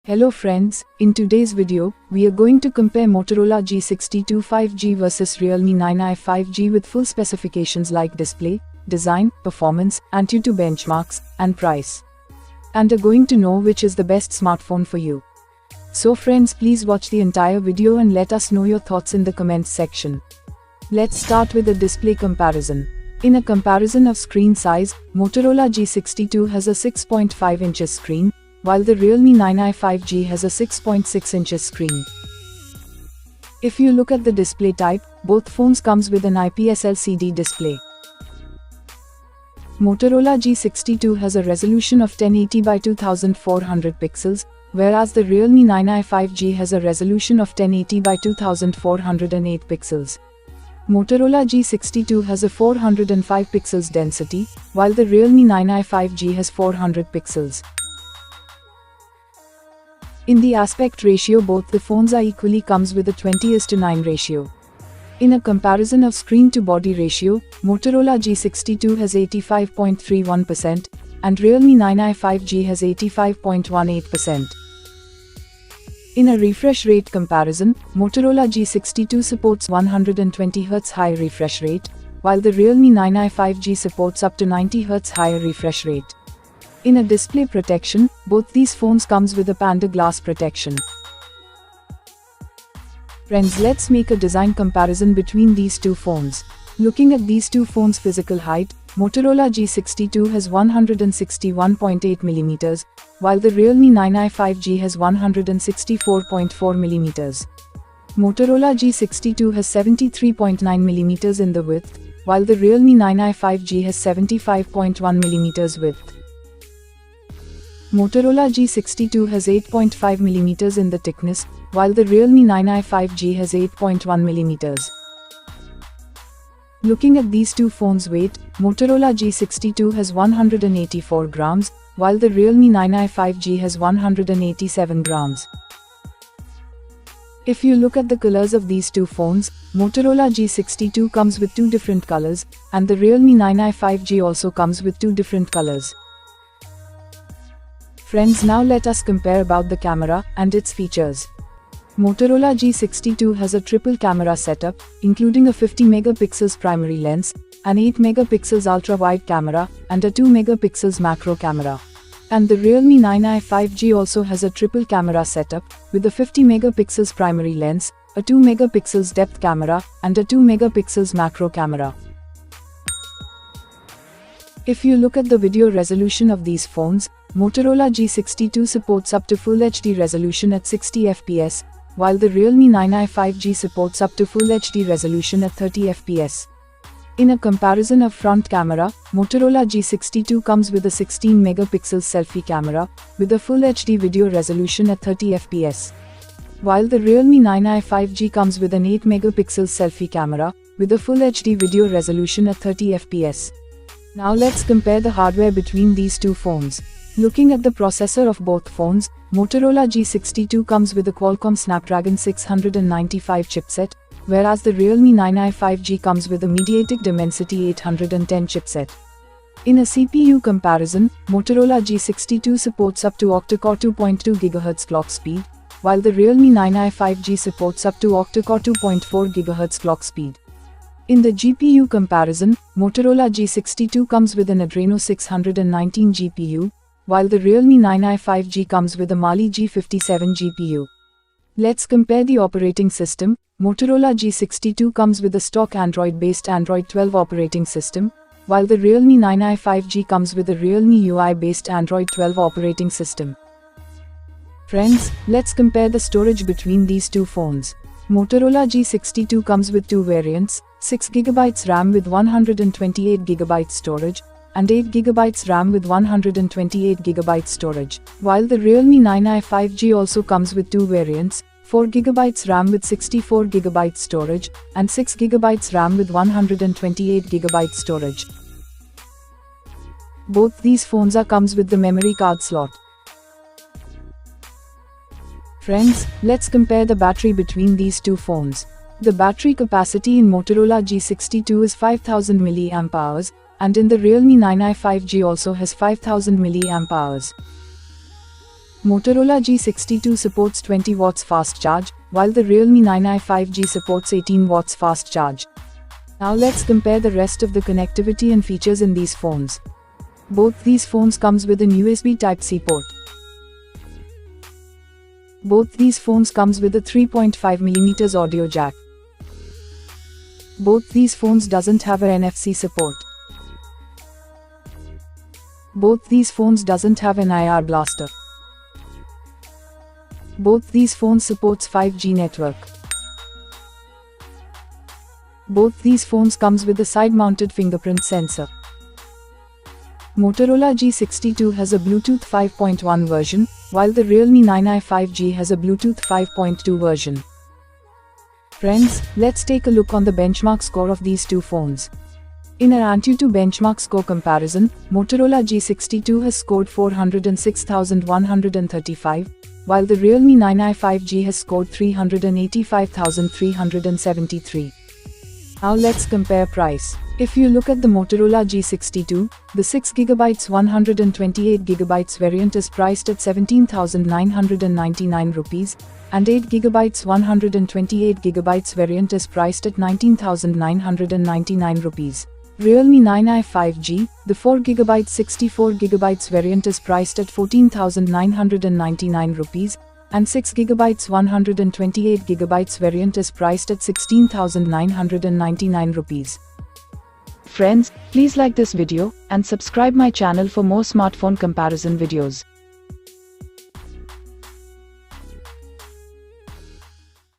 Hello friends, in today's video, we are going to compare Motorola G62 5G versus Realme 9i 5G with full specifications like display, design, performance, AnTuTu benchmarks, and price. And are going to know which is the best smartphone for you. So friends, please watch the entire video and let us know your thoughts in the comments section. Let's start with a display comparison. In a comparison of screen size, Motorola G62 has a 6.5 inches screen, while the Realme 9i 5G has a 6.6 inches screen. If you look at the display type, both phones comes with an IPSLCD display. Motorola G62 has a resolution of 1080 by 2400 pixels, whereas the Realme 9i 5G has a resolution of 1080 by 2408 pixels. Motorola G62 has a 405 pixels density, while the Realme 9i 5G has 400 pixels. In the aspect ratio, both the phones are equally comes with a 20:9 ratio. In a comparison of screen to body ratio, Motorola G62 has 85.31% and Realme 9i 5G has 85.18%. In a refresh rate comparison, Motorola G62 supports 120Hz high refresh rate, while the Realme 9i 5G supports up to 90Hz higher refresh rate. In a display protection, both these phones comes with a Panda glass protection. Friends, let's make a design comparison between these two phones. Looking at these two phones' physical height, Motorola G62 has 161.8 mm, while the Realme 9i 5G has 164.4 mm. Motorola G62 has 73.9 mm in the width, while the Realme 9i 5G has 75.1 mm width. Motorola G62 has 8.5 mm in the thickness, while the Realme 9i 5G has 8.1 mm. Looking at these two phones' weight, Motorola G62 has 184 grams, while the Realme 9i 5G has 187 grams. If you look at the colors of these two phones, Motorola G62 comes with two different colors, and the Realme 9i 5G also comes with two different colors. Friends, now let us compare about the camera and its features. Motorola G62 has a triple camera setup, including a 50 megapixels primary lens, an 8 megapixels ultra-wide camera, and a 2 megapixels macro camera. And the Realme 9i 5G also has a triple camera setup, with a 50 megapixels primary lens, a 2 megapixels depth camera, and a 2 megapixels macro camera. If you look at the video resolution of these phones, Motorola G62 supports up to Full HD resolution at 60 fps, while the Realme 9i 5G supports up to Full HD resolution at 30 fps. In a comparison of front camera, Motorola G62 comes with a 16 megapixel selfie camera, with a Full HD video resolution at 30 fps. While the Realme 9i 5G comes with an 8 megapixel selfie camera, with a Full HD video resolution at 30 fps. Now let's compare the hardware between these two phones. Looking at the processor of both phones, Motorola G62 comes with a Qualcomm Snapdragon 695 chipset, whereas the Realme 9i 5G comes with a MediaTek Dimensity 810 chipset. In a CPU comparison, Motorola G62 supports up to octa-core 2.2 GHz clock speed, while the Realme 9i 5G supports up to octa-core 2.4 GHz clock speed. In the GPU comparison, Motorola G62 comes with an Adreno 619 GPU, while the Realme 9i 5G comes with a Mali G57 GPU. Let's compare the operating system. Motorola G62 comes with a stock Android-based Android 12 operating system, while the Realme 9i 5G comes with a Realme UI-based Android 12 operating system. Friends, let's compare the storage between these two phones. Motorola G62 comes with two variants, 6GB RAM with 128GB storage, and 8GB RAM with 128GB storage, while the Realme 9i 5G also comes with two variants, 4GB RAM with 64GB storage, and 6GB RAM with 128GB storage. Both these phones comes with the memory card slot. Friends, let's compare the battery between these two phones. The battery capacity in Motorola G62 is 5000 mAh, and in the Realme 9i 5G also has 5000 mAh. Motorola G62 supports 20 watts fast charge, while the Realme 9i 5G supports 18 watts fast charge. Now let's compare the rest of the connectivity and features in these phones. Both these phones comes with an USB Type-C port. Both these phones comes with a 3.5mm audio jack. Both these phones doesn't have a NFC support. Both these phones doesn't have an IR blaster. Both these phones supports 5G network. Both these phones comes with a side-mounted fingerprint sensor. Motorola G62 has a Bluetooth 5.1 version, while the Realme 9i 5G has a Bluetooth 5.2 version. Friends, let's take a look on the benchmark score of these two phones. In an AnTuTu benchmark score comparison, Motorola G62 has scored 406,135, while the Realme 9i 5G has scored 385,373. Now let's compare price. If you look at the Motorola G62, the 6GB 128GB variant is priced at 17,999 rupees, and 8GB 128GB variant is priced at 19,999 rupees. Realme 9i 5G, the 4GB 64GB variant is priced at 14,999 rupees, and 6GB 128GB variant is priced at 16,999 rupees. Friends, please like this video and subscribe my channel for more smartphone comparison videos.